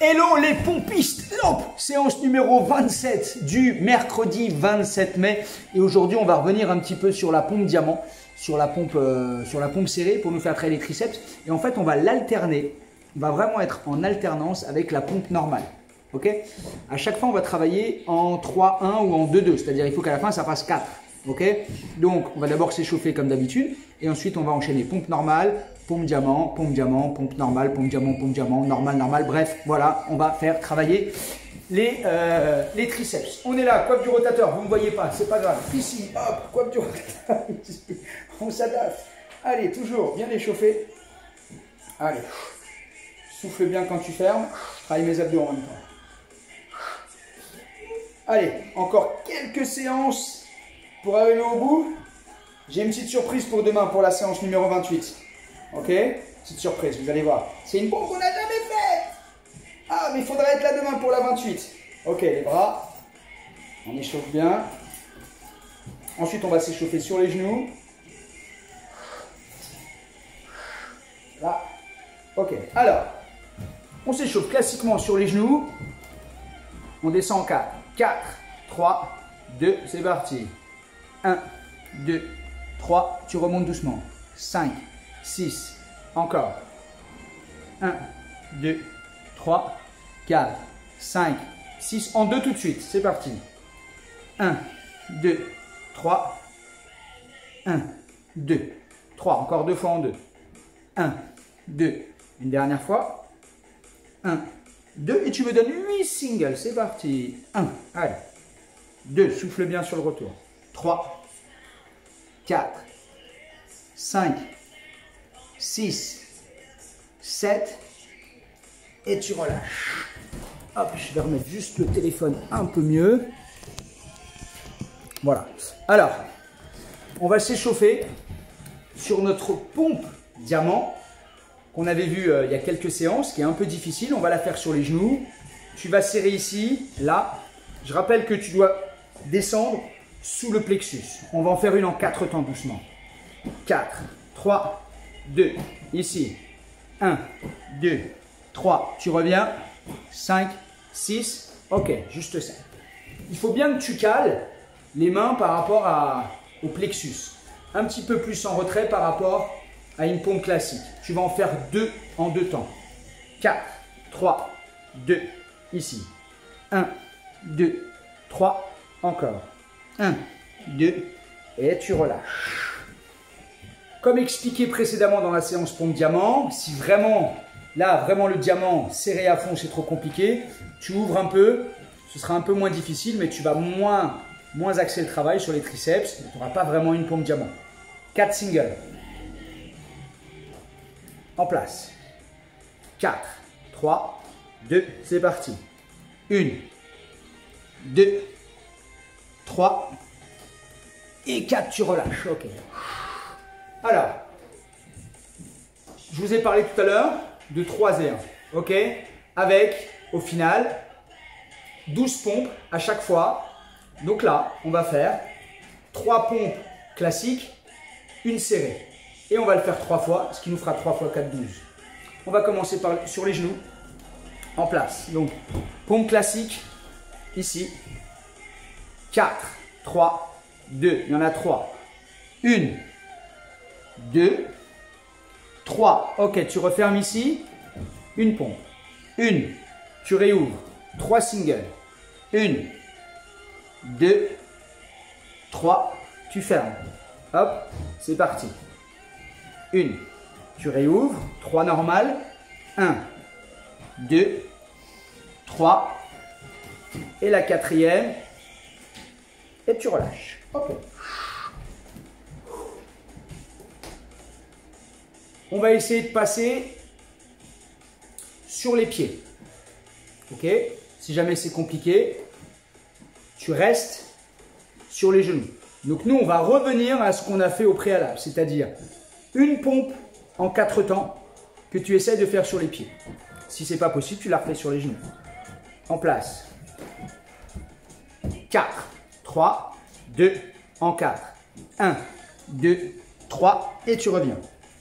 Hello les pompistes, séance numéro 27 du mercredi 27 mai. Et aujourd'hui, on va revenir un petit peu sur la pompe diamant, sur la pompe serrée pour nous faire travailler les triceps. Et en fait, on va l'alterner. On va vraiment être en alternance avec la pompe normale. Ok? À chaque fois, on va travailler en 3-1 ou en 2-2. C'est-à-dire, il faut qu'à la fin, ça fasse 4. Ok? Donc, on va d'abord s'échauffer comme d'habitude. Et ensuite, on va enchaîner pompe normale, pompe diamant, pompe normale, pompe diamant, normale. Bref, voilà, on va faire travailler les triceps. On est là, coiffe du rotateur, vous ne me voyez pas, c'est pas grave. Ici, hop, coiffe du rotateur. On s'adapte. Allez, toujours bien échauffé. Allez, souffle bien quand tu fermes. Je travaille mes abdos en même temps. Allez, encore quelques séances pour arriver au bout. J'ai une petite surprise pour demain pour la séance numéro 28. Ok? Petite surprise, vous allez voir. C'est une pompe qu'on n'a jamais faite. Ah, mais il faudra être là demain pour la 28. Ok, les bras. On échauffe bien. Ensuite, on va s'échauffer sur les genoux. Là. Ok, alors, on s'échauffe classiquement sur les genoux. On descend en 4. 4, 3, 2, c'est parti. 1, 2, 3, tu remontes doucement. 5, 6, encore. 1, 2, 3, 4, 5, 6. En 2 tout de suite, c'est parti. 1, 2, 3. 1, 2, 3. Encore 2 fois en 2. 1, 2. Une dernière fois. 1, 2. Et tu me donnes 8 singles. C'est parti. 1, allez. 2, souffle bien sur le retour. 3, 4, 5, 6, 7, et tu relâches. Hop, je vais remettre juste le téléphone un peu mieux. Voilà. Alors, on va s'échauffer sur notre pompe diamant qu'on avait vu il y a quelques séances, qui est un peu difficile. On va la faire sur les genoux. Tu vas serrer ici, là. Je rappelle que tu dois descendre sous le plexus. On va en faire une en 4 temps doucement. 4, 3, 2, ici. 1, 2, 3, tu reviens. 5, 6, ok, juste ça. Il faut bien que tu cales les mains par rapport au plexus. Un petit peu plus en retrait par rapport à une pompe classique. Tu vas en faire 2 en 2 temps. 4, 3, 2, ici. 1, 2, 3, encore. 1, 2, et tu relâches. Comme expliqué précédemment dans la séance pompe diamant, si vraiment, là, vraiment le diamant serré à fond, c'est trop compliqué, tu ouvres un peu, ce sera un peu moins difficile, mais tu vas moins axer le travail sur les triceps, tu n'auras pas vraiment une pompe diamant. 4 singles. En place. 4, 3, 2, c'est parti. 1, 2, 3 et 4, tu relâches. Ok. Alors, je vous ai parlé tout à l'heure de 3 et 1. Ok? Avec, au final, 12 pompes à chaque fois. Donc là, on va faire 3 pompes classiques, une serrée. Et on va le faire 3 fois, ce qui nous fera 3 fois 4, 12. On va commencer sur les genoux, en place. Donc, pompe classique, ici. 4, 3, 2, il y en a 3. 1, 2, 3. Ok, tu refermes ici. Une pompe. 1, tu réouvres. 3 singles. 1, 2, 3, tu fermes. Hop, c'est parti. 1, tu réouvres. 3 normales. 1, 2, 3. Et la 4e. Et tu relâches. Ok. On va essayer de passer sur les pieds. Ok? Si jamais c'est compliqué, tu restes sur les genoux. Donc nous, on va revenir à ce qu'on a fait au préalable, c'est-à-dire une pompe en 4 temps que tu essaies de faire sur les pieds. Si ce n'est pas possible, tu la refais sur les genoux. En place. 4, 3, 2, en 4. 1, 2, 3 et tu reviens.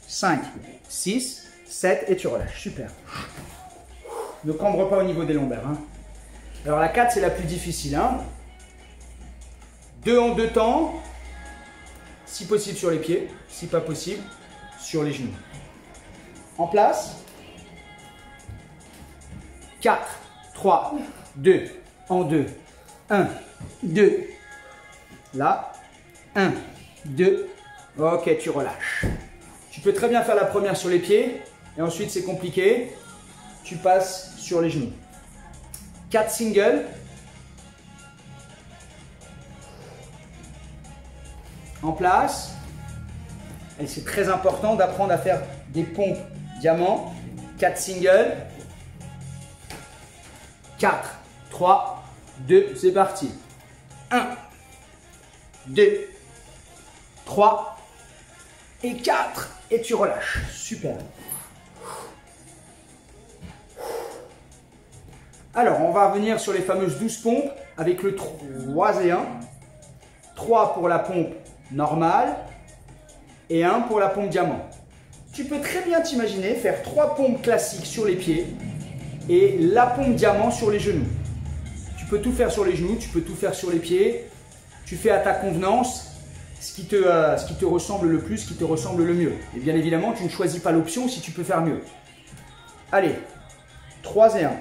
5, 6, 7 et tu relâches. Super. Ne cambre pas au niveau des lombaires. Hein. Alors la 4, c'est la plus difficile. Hein. 2 en 2 temps. Si possible sur les pieds. Si pas possible, sur les genoux. En place. 4, 3, 2, en 2. 1, 2. Là. 1, 2. Ok, tu relâches. Tu peux très bien faire la première sur les pieds. Et ensuite, c'est compliqué. Tu passes sur les genoux. 4 singles. En place. Et c'est très important d'apprendre à faire des pompes diamants. 4 singles. 4, 3, 2, c'est parti. 1, 2, 3 et 4. Et tu relâches. Super. Alors, on va revenir sur les fameuses 12 pompes avec le 3 et 1. 3 pour la pompe normale et 1 pour la pompe diamant. Tu peux très bien t'imaginer faire 3 pompes classiques sur les pieds et la pompe diamant sur les genoux. Tu peux tout faire sur les genoux, tu peux tout faire sur les pieds. Tu fais à ta convenance ce qui te ressemble le plus, ce qui te ressemble le mieux. Et bien évidemment, tu ne choisis pas l'option si tu peux faire mieux. Allez, 3 et 1.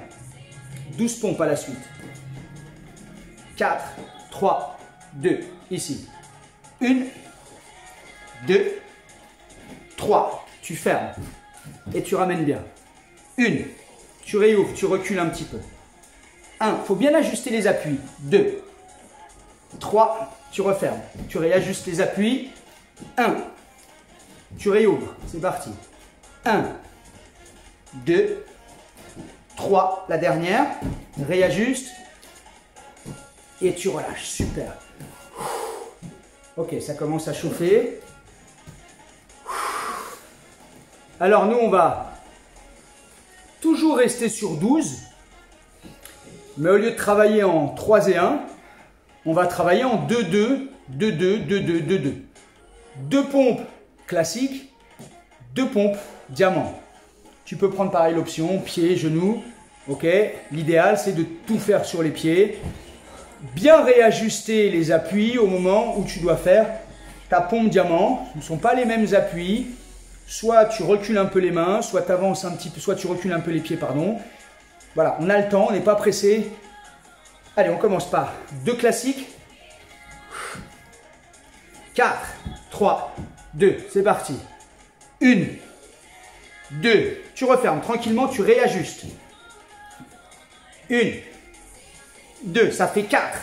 12 pompes à la suite. 4, 3, 2, ici. 1, 2, 3. Tu fermes et tu ramènes bien. 1, tu réouvres, tu recules un petit peu. 1, il faut bien ajuster les appuis. 2, 3, tu refermes. Tu réajustes les appuis. 1, tu réouvres. C'est parti. 1, 2, 3, la dernière. Réajuste. Et tu relâches. Super. Ok, ça commence à chauffer. Alors nous, on va toujours rester sur 12. Mais au lieu de travailler en 3 et 1, on va travailler en 2-2, 2-2, 2-2, 2-2. 2 pompes classiques, 2 pompes diamant. Tu peux prendre pareil l'option, pieds, genoux. Ok, l'idéal c'est de tout faire sur les pieds. Bien réajuster les appuis au moment où tu dois faire ta pompe diamant. Ce ne sont pas les mêmes appuis. Soit tu recules un peu les mains, soit tu avances un petit peu, soit tu recules un peu les pieds, pardon. Voilà, on a le temps, on n'est pas pressé. Allez, on commence par 2 classiques. 4, 3, 2, c'est parti. 1, 2, tu refermes tranquillement, tu réajustes. 1, 2, ça fait 4.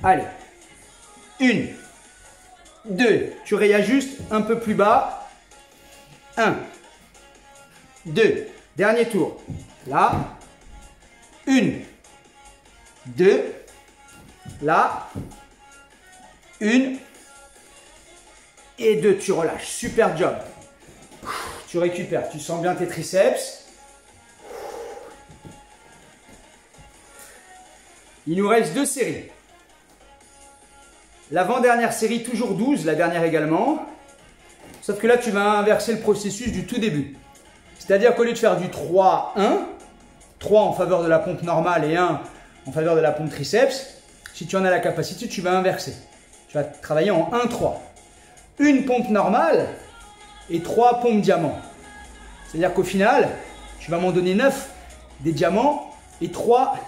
Allez. 1, 2, tu réajustes un peu plus bas. 1, 2, dernier tour. Là. 1, 2, là. 1 et 2, tu relâches. Super job. Tu récupères, tu sens bien tes triceps. Il nous reste 2 séries. L'avant-dernière série, toujours 12, la dernière également. Sauf que là, tu vas inverser le processus du tout début. C'est-à-dire qu'au lieu de faire du 3-1, 3 en faveur de la pompe normale et 1 en faveur de la pompe triceps, si tu en as la capacité, tu vas inverser. Tu vas travailler en 1-3. Une pompe normale et 3 pompes diamants. C'est-à-dire qu'au final, tu vas m'en donner 9 des diamants et 3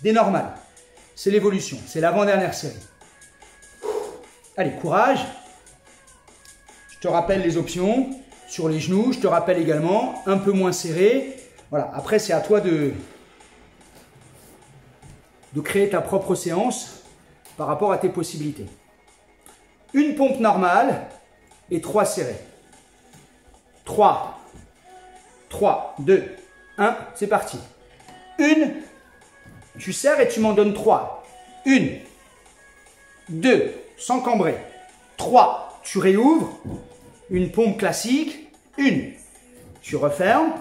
des normales. C'est l'évolution, c'est l'avant-dernière série. Allez, courage. Je te rappelle les options sur les genoux. Je te rappelle également un peu moins serré. Voilà, après c'est à toi de créer ta propre séance par rapport à tes possibilités. Une pompe normale et 3 serrés. 3, 2, 1, c'est parti. 1, tu serres et tu m'en donnes 3. 1, 2, sans cambrer. 3, tu réouvres. Une pompe classique. 1, tu refermes.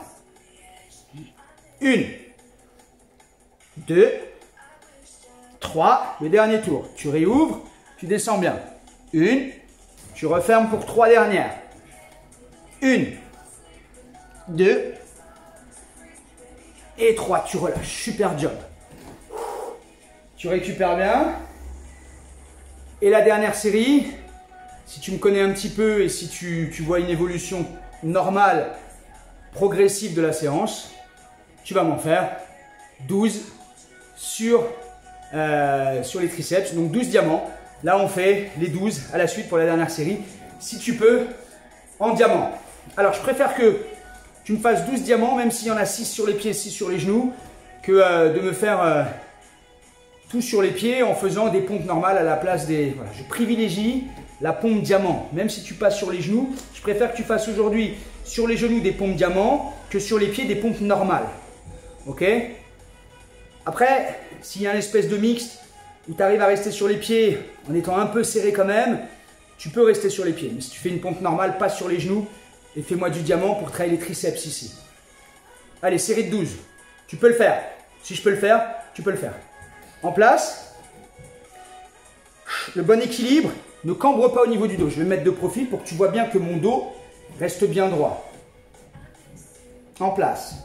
1, 2, 3, le dernier tour. Tu réouvres, tu descends bien. 1, tu refermes pour 3 dernières. 1, 2, Et 3, tu relâches. Super job. Tu récupères bien. Et la dernière série, si tu me connais un petit peu et si tu vois une évolution normale, progressive de la séance, tu vas m'en faire 12 sur les triceps. Donc 12 diamants. Là, on fait les 12 à la suite pour la dernière série. Si tu peux, en diamant. Alors, je préfère que tu me fasses 12 diamants, même s'il y en a 6 sur les pieds, 6 sur les genoux, que de me faire tout sur les pieds en faisant des pompes normales à la place des... Voilà, je privilégie la pompe diamant. Même si tu passes sur les genoux, je préfère que tu fasses aujourd'hui sur les genoux des pompes diamant que sur les pieds des pompes normales. Ok? Après, s'il y a une espèce de mixte où tu arrives à rester sur les pieds en étant un peu serré quand même, tu peux rester sur les pieds. Mais si tu fais une pompe normale, passe sur les genoux et fais-moi du diamant pour travailler les triceps ici. Allez, série de 12. Tu peux le faire. Si je peux le faire, tu peux le faire. En place. Le bon équilibre. Ne cambre pas au niveau du dos. Je vais me mettre de profil pour que tu vois bien que mon dos reste bien droit. En place.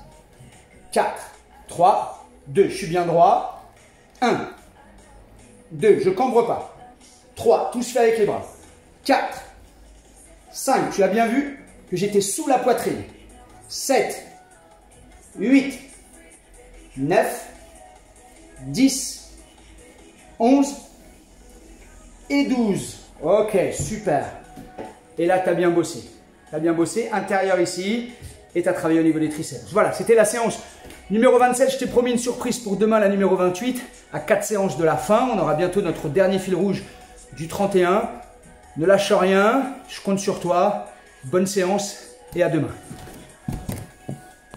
4, 3, 2. Je suis bien droit. 1. 2, je ne cambre pas. 3, tout se fait avec les bras. 4, 5, tu as bien vu que j'étais sous la poitrine. 7, 8, 9, 10, 11 et 12. Ok, super. Et là, tu as bien bossé. Tu as bien bossé, intérieur ici, et tu as travaillé au niveau des triceps. Voilà, c'était la séance numéro 27. Je t'ai promis une surprise pour demain, la numéro 28. À 4 séances de la fin, on aura bientôt notre dernier fil rouge du 31. Ne lâche rien, je compte sur toi. Bonne séance et à demain.